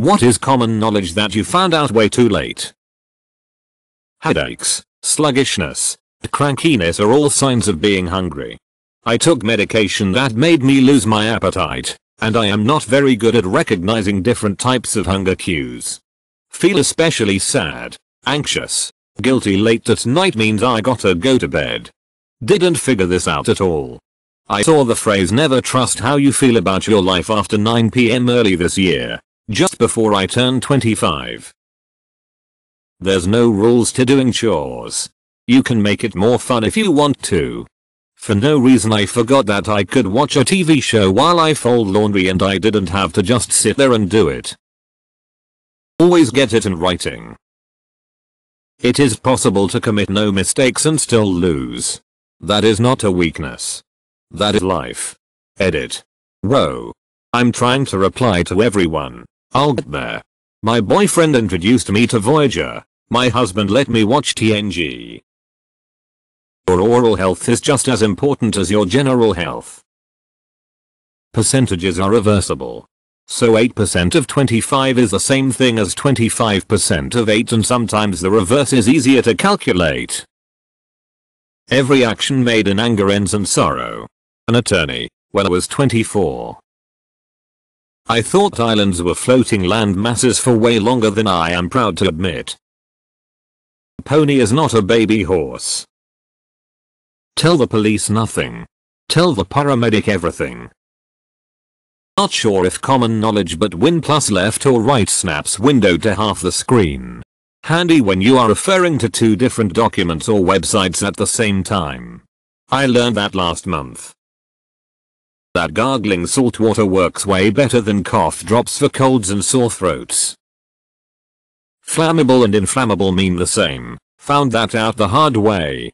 What is common knowledge that you found out way too late? Headaches, sluggishness, and crankiness are all signs of being hungry. I took medication that made me lose my appetite, and I am not very good at recognizing different types of hunger cues. Feel especially sad, anxious, guilty late at night means I gotta go to bed. Didn't figure this out at all. I saw the phrase never trust how you feel about your life after 9 PM early this year, just before I turned 25. There's no rules to doing chores. You can make it more fun if you want to. For no reason I forgot that I could watch a TV show while I fold laundry and I didn't have to just sit there and do it. Always get it in writing. It is possible to commit no mistakes and still lose. That is not a weakness. That is life. Edit. Whoa. I'm trying to reply to everyone. I'll get there. My boyfriend introduced me to Voyager. My husband let me watch TNG. Your oral health is just as important as your general health. Percentages are reversible. So 8% of 25 is the same thing as 25% of 8, and sometimes the reverse is easier to calculate. Every action made in anger ends in sorrow. An attorney, when I was 24. I thought islands were floating land masses for way longer than I am proud to admit. A pony is not a baby horse. Tell the police nothing. Tell the paramedic everything. Not sure if common knowledge, but Win plus left or right snaps window to half the screen. Handy when you are referring to two different documents or websites at the same time. I learned that last month. That gargling salt water works way better than cough drops for colds and sore throats. Flammable and inflammable mean the same. Found that out the hard way.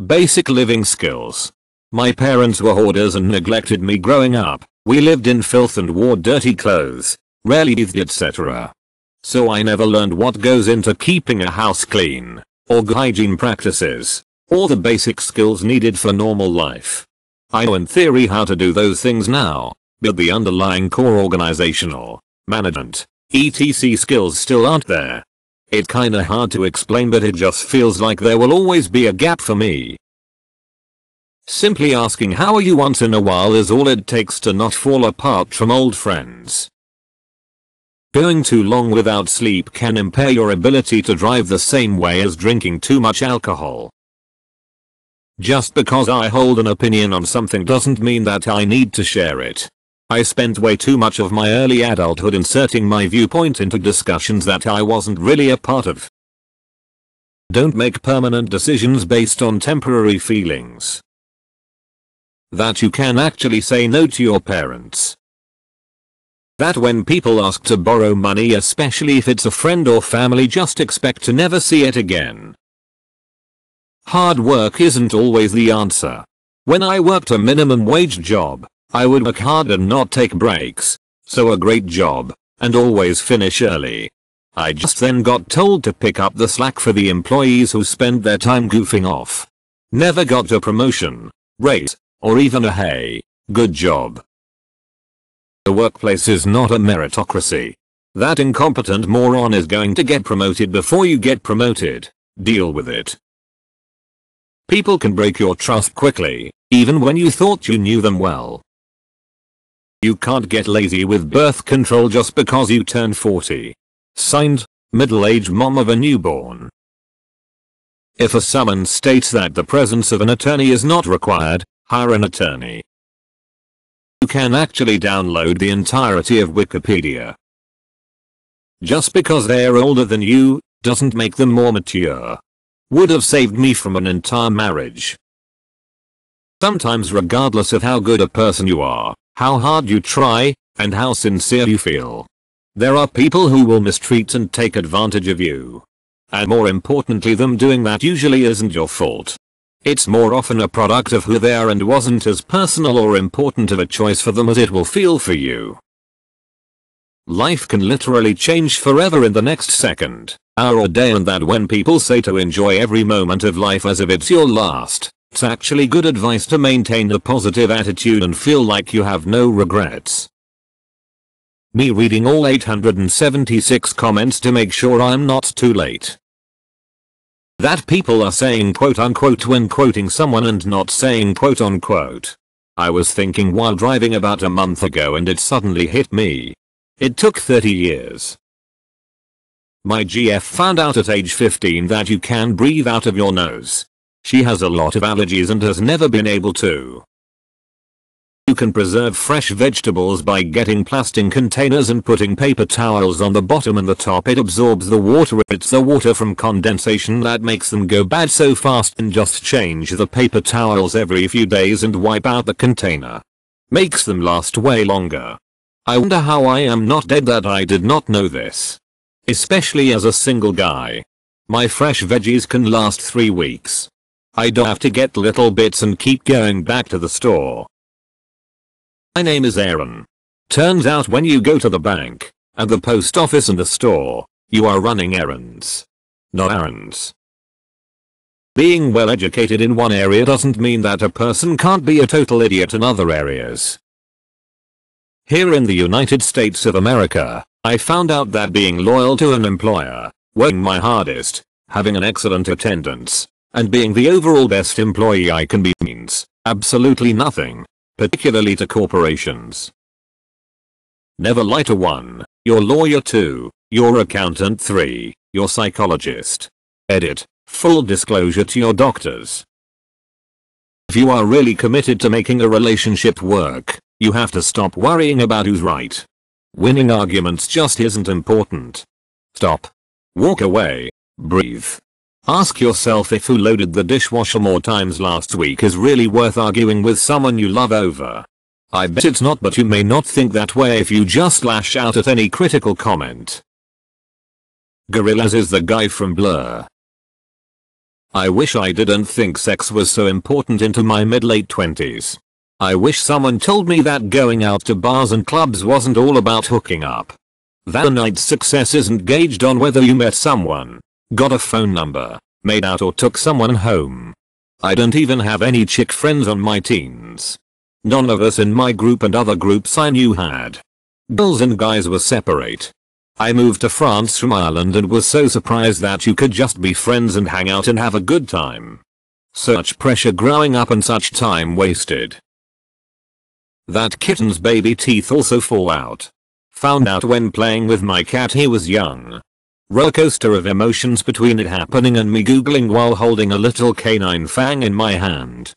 Basic living skills. My parents were hoarders and neglected me growing up. We lived in filth and wore dirty clothes, rarely bathed, etc. So I never learned what goes into keeping a house clean, or good hygiene practices, or the basic skills needed for normal life. I know in theory how to do those things now, but the underlying core organizational, management, etc. skills still aren't there. It's kinda hard to explain, but it just feels like there will always be a gap for me. Simply asking how are you once in a while is all it takes to not fall apart from old friends. Going too long without sleep can impair your ability to drive the same way as drinking too much alcohol. Just because I hold an opinion on something doesn't mean that I need to share it. I spent way too much of my early adulthood inserting my viewpoint into discussions that I wasn't really a part of. Don't make permanent decisions based on temporary feelings. That you can actually say no to your parents. That when people ask to borrow money, especially if it's a friend or family, just expect to never see it again. Hard work isn't always the answer. When I worked a minimum wage job, I would work hard and not take breaks, so a great job, and always finish early. I just then got told to pick up the slack for the employees who spend their time goofing off. Never got a promotion, raise, or even a hey, good job. The workplace is not a meritocracy. That incompetent moron is going to get promoted before you get promoted. Deal with it. People can break your trust quickly, even when you thought you knew them well. You can't get lazy with birth control just because you turn 40. Signed, middle-aged mom of a newborn. If a summons states that the presence of an attorney is not required, hire an attorney. You can actually download the entirety of Wikipedia. Just because they're older than you, doesn't make them more mature. Would have saved me from an entire marriage. Sometimes regardless of how good a person you are, how hard you try, and how sincere you feel, there are people who will mistreat and take advantage of you. And more importantly, them doing that usually isn't your fault. It's more often a product of who they are and wasn't as personal or important of a choice for them as it will feel for you. Life can literally change forever in the next second, hour or day, and that when people say to enjoy every moment of life as if it's your last, it's actually good advice to maintain a positive attitude and feel like you have no regrets. Me reading all 876 comments to make sure I'm not too late. That people are saying quote unquote when quoting someone and not saying quote unquote. I was thinking while driving about a month ago and it suddenly hit me. It took 30 years. My GF found out at age 15 that you can breathe out of your nose. She has a lot of allergies and has never been able to. You can preserve fresh vegetables by getting plastic containers and putting paper towels on the bottom and the top. It absorbs the water. It's the water from condensation that makes them go bad so fast, and just change the paper towels every few days and wipe out the container. Makes them last way longer. I wonder how I am not dead that I did not know this. Especially as a single guy. My fresh veggies can last 3 weeks. I don't have to get little bits and keep going back to the store. My name is Aaron. Turns out when you go to the bank, and the post office and the store, you are running errands. Not errands. Being well educated in one area doesn't mean that a person can't be a total idiot in other areas. Here in the United States of America, I found out that being loyal to an employer, working my hardest, having an excellent attendance, and being the overall best employee I can be means absolutely nothing. Particularly to corporations. Never lie to 1, your lawyer. 2, your accountant. 3, your psychologist. Edit. Full disclosure to your doctors. If you are really committed to making a relationship work, you have to stop worrying about who's right. Winning arguments just isn't important. Stop. Walk away. Breathe. Ask yourself if who loaded the dishwasher more times last week is really worth arguing with someone you love over. I bet it's not, but you may not think that way if you just lash out at any critical comment. Gorillaz is the guy from Blur. I wish I didn't think sex was so important into my mid-late 20s. I wish someone told me that going out to bars and clubs wasn't all about hooking up. That a night's success isn't gauged on whether you met someone, got a phone number, made out, or took someone home. I don't even have any chick friends on my teens. None of us in my group and other groups I knew had. Girls and guys were separate. I moved to France from Ireland and was so surprised that you could just be friends and hang out and have a good time. Such pressure growing up and such time wasted. That kitten's baby teeth also fall out. Found out when playing with my cat he was young. Rollercoaster of emotions between it happening and me googling while holding a little canine fang in my hand.